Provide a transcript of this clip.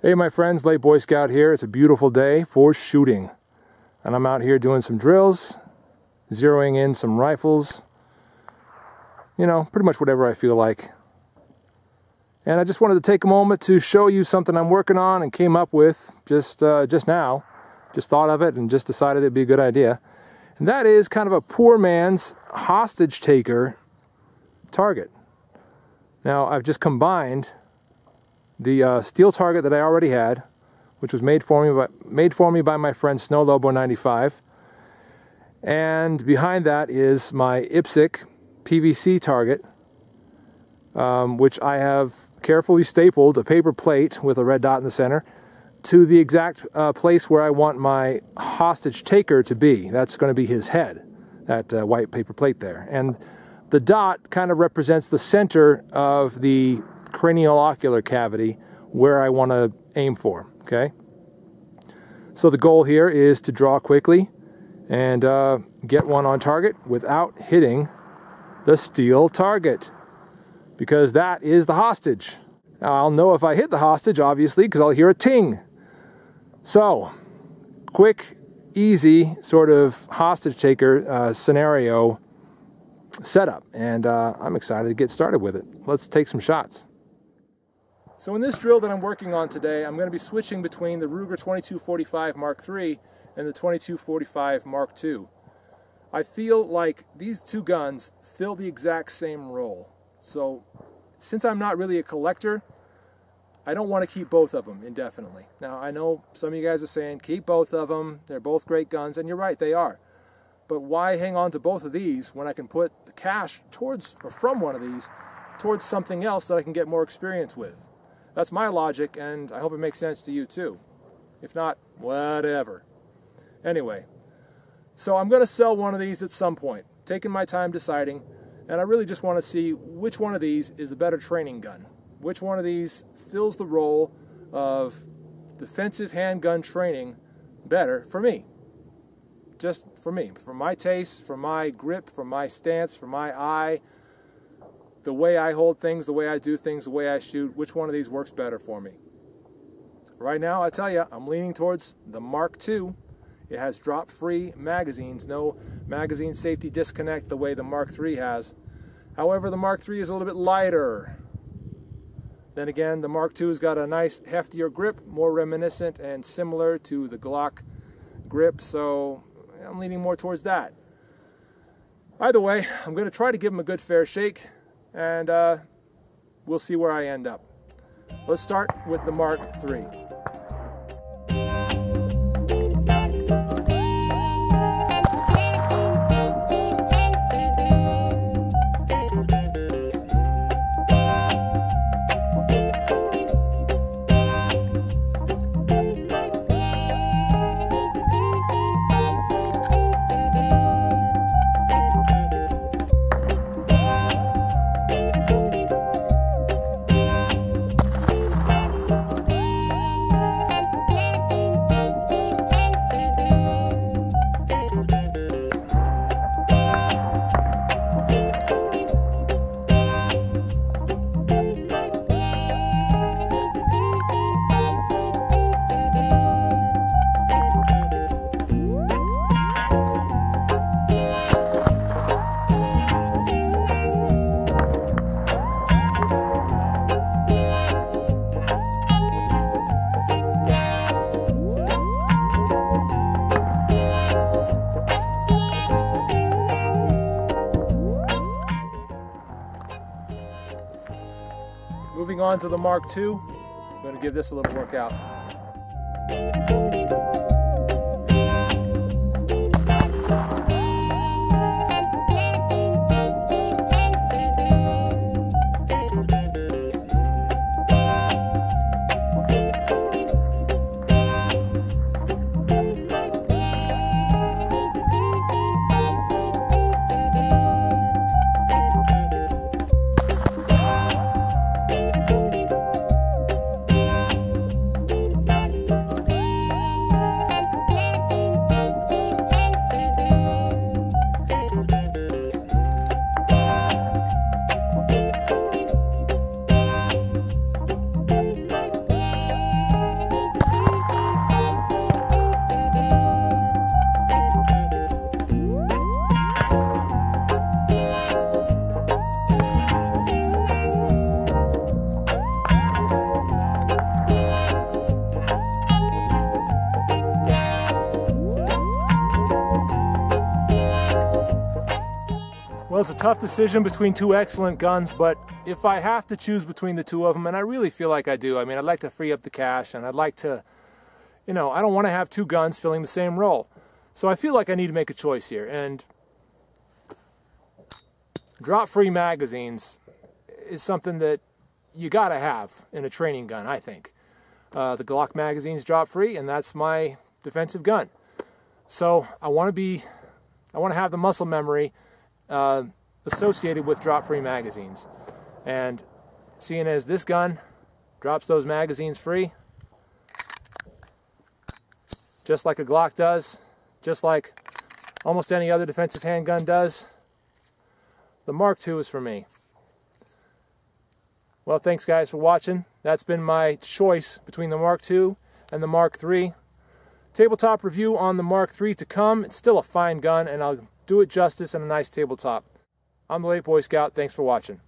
Hey my friends, late Boy Scout here. It's a beautiful day for shooting. And I'm out here doing some drills, zeroing in some rifles. You know, pretty much whatever I feel like. And I just wanted to take a moment to show you something I'm working on and came up with just now. Just thought of it and just decided it'd be a good idea. And that is kind of a poor man's hostage taker target. Now I've just combined the steel target that I already had, which was made for me by my friend Snow Lobo 95, and behind that is my IPSC PVC target, which I have carefully stapled a paper plate with a red dot in the center to the exact place where I want my hostage taker to be. That's going to be his head, that white paper plate there, and the dot kind of represents the center of the cranial ocular cavity where I want to aim for. Okay, so the goal here is to draw quickly and get one on target without hitting the steel target, because that is the hostage. Now, I'll know if I hit the hostage, obviously, because I'll hear a ting. So quick, easy sort of hostage taker scenario setup, and I'm excited to get started with it. Let's take some shots. So in this drill that I'm working on today, I'm going to be switching between the Ruger 2245 Mark III and the 2245 Mark II. I feel like these two guns fill the exact same role. So since I'm not really a collector, I don't want to keep both of them indefinitely. Now I know some of you guys are saying keep both of them, they're both great guns, and you're right, they are. But why hang on to both of these when I can put the cash towards, or from one of these, towards something else that I can get more experience with? That's my logic, and I hope it makes sense to you too. If not, whatever. Anyway, so I'm going to sell one of these at some point, taking my time deciding, and I really just want to see which one of these is a better training gun. Which one of these fills the role of defensive handgun training better for me. Just for me, for my taste, for my grip, for my stance, for my eye, the way I hold things, the way I do things, the way I shoot, which one of these works better for me? Right now, I tell you, I'm leaning towards the Mark II. It has drop-free magazines, no magazine safety disconnect the way the Mark III has. However, the Mark III is a little bit lighter. Then again, the Mark II's got a nice heftier grip, more reminiscent and similar to the Glock grip, so I'm leaning more towards that. Either way, I'm going to try to give them a good fair shake, and we'll see where I end up. Let's start with the Mark III. Moving on to the Mark II, I'm going to give this a little workout. Well, it's a tough decision between two excellent guns, but if I have to choose between the two of them, and I really feel like I do, I mean, I'd like to free up the cash, and I'd like to, you know, I don't want to have two guns filling the same role. So I feel like I need to make a choice here, and drop-free magazines is something that you gotta have in a training gun, I think. The Glock magazine's drop-free, and that's my defensive gun. So I want to have the muscle memory associated with drop-free magazines. And seeing as this gun drops those magazines free, just like a Glock does, just like almost any other defensive handgun does, the Mark II is for me. Well, thanks guys for watching. That's been my choice between the Mark II and the Mark III. Tabletop review on the Mark III to come. It's still a fine gun, and I'll do it justice in a nice tabletop. I'm the Late Boy Scout. Thanks for watching.